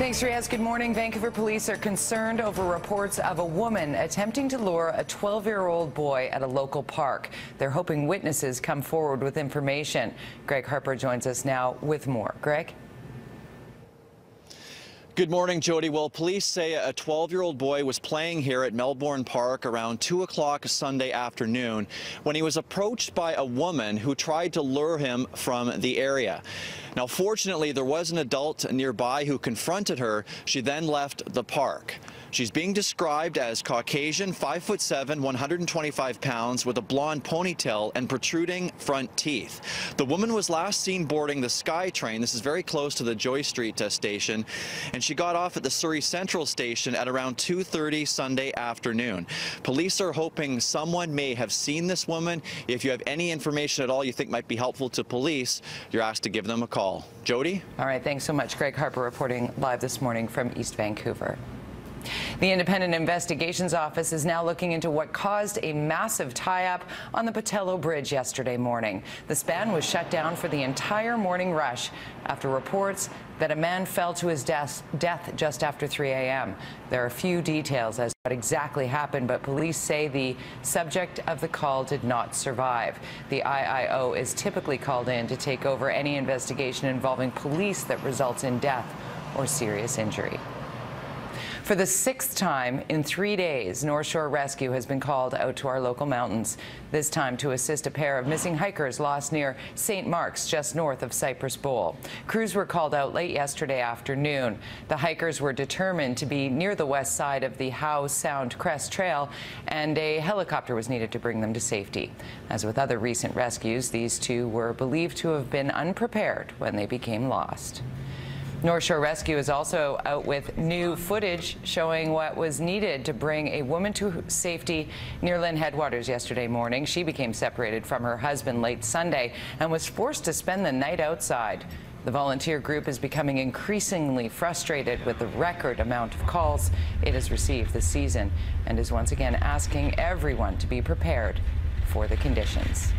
Thanks, Riaz. Good morning. Vancouver Police are concerned over reports of a woman attempting to lure a 12-year-old boy at a local park. They're hoping witnesses come forward with information. Greg Harper joins us now with more. Greg? Good morning, Jody. Well, police say a 12-year-old boy was playing here at Melbourne Park around 2 o'clock Sunday afternoon when he was approached by a woman who tried to lure him from the area. Now, fortunately, there was an adult nearby who confronted her. She then left the park. She's being described as Caucasian, 5'7", 125 pounds, with a blonde ponytail and protruding front teeth. The woman was last seen boarding the SkyTrain. This is very close to the Joy Street station, and she got off at the Surrey Central station at around 2:30 Sunday afternoon. Police are hoping someone may have seen this woman. If you have any information at all you think might be helpful to police, you're asked to give them a call. Jody? All right, thanks so much. Greg Harper reporting live this morning from East Vancouver. The Independent Investigations Office is now looking into what caused a massive tie-up on the Patello Bridge yesterday morning. The span was shut down for the entire morning rush after reports that a man fell to his death just after 3 a.m. There are few details as to what exactly happened, but police say the subject of the call did not survive. The IIO is typically called in to take over any investigation involving police that results in death or serious injury. For the 6th time in 3 days, North Shore Rescue has been called out to our local mountains, this time to assist a pair of missing hikers lost near St. Mark's, just north of Cypress Bowl. Crews were called out late yesterday afternoon. The hikers were determined to be near the west side of the Howe Sound Crest Trail, and a helicopter was needed to bring them to safety. As with other recent rescues, these two were believed to have been unprepared when they became lost. North Shore Rescue is also out with new footage showing what was needed to bring a woman to safety near Lynn Headwaters yesterday morning. She became separated from her husband late Sunday and was forced to spend the night outside. The volunteer group is becoming increasingly frustrated with the record amount of calls it has received this season and is once again asking everyone to be prepared for the conditions.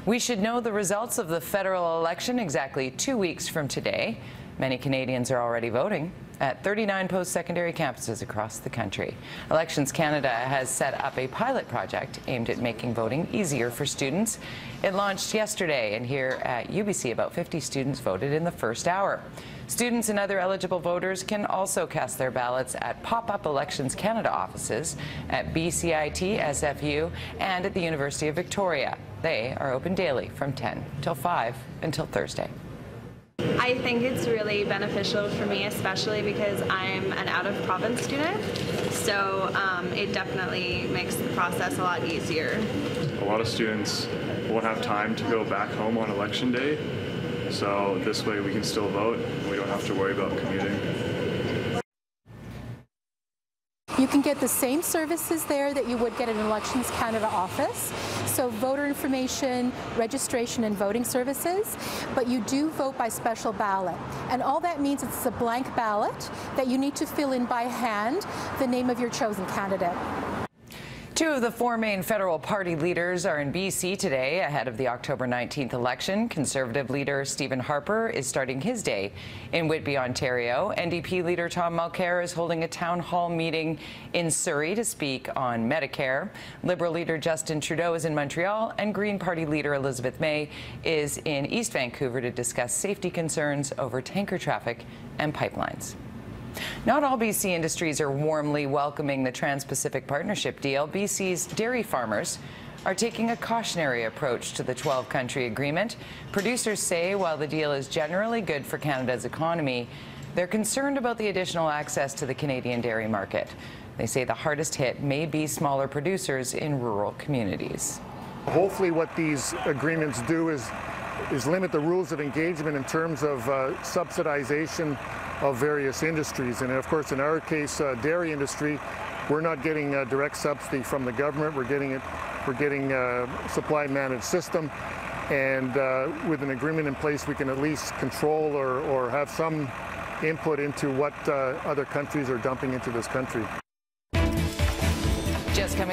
We should know the results of the federal election exactly 2 weeks from today. Many Canadians are already voting at 39 post-secondary campuses across the country. Elections Canada has set up a pilot project aimed at making voting easier for students. It launched yesterday, and here at UBC, about 50 students voted in the first hour. Students and other eligible voters can also cast their ballots at Popup Elections Canada offices at BCIT, SFU, and at the University of Victoria. They are open daily from 10 till 5 until Thursday. I think it's really beneficial for me, especially because I'm an out-of-province student, so it definitely makes the process a lot easier. A lot of students won't have time to go back home on election day, so this way we can still vote and we don't have to worry about commuting. You can get the same services there that you would get at an Elections Canada office, so voter information, registration and voting services, but you do vote by special ballot. And all that means it's a blank ballot that you need to fill in by hand the name of your chosen candidate. Two of the four main federal party leaders are in BC today ahead of the October 19th election. Conservative leader Stephen Harper is starting his day in Whitby, Ontario. NDP leader Tom Mulcair is holding a town hall meeting in Surrey to speak on Medicare. Liberal leader Justin Trudeau is in Montreal, and Green Party leader Elizabeth May is in East Vancouver to discuss safety concerns over tanker traffic and pipelines. Not all BC industries are warmly welcoming the Trans-Pacific Partnership deal. BC's dairy farmers are taking a cautionary approach to the 12-country agreement. Producers say while the deal is generally good for Canada's economy, they're concerned about the additional access to the Canadian dairy market. They say the hardest hit may be smaller producers in rural communities. Hopefully what these agreements do is limit the rules of engagement in terms of subsidization of various industries. And of course, in our case, dairy industry, we're not getting a direct subsidy from the government. We're getting a supply managed system. And with an agreement in place, we can at least control or have some input into what other countries are dumping into this country. Just coming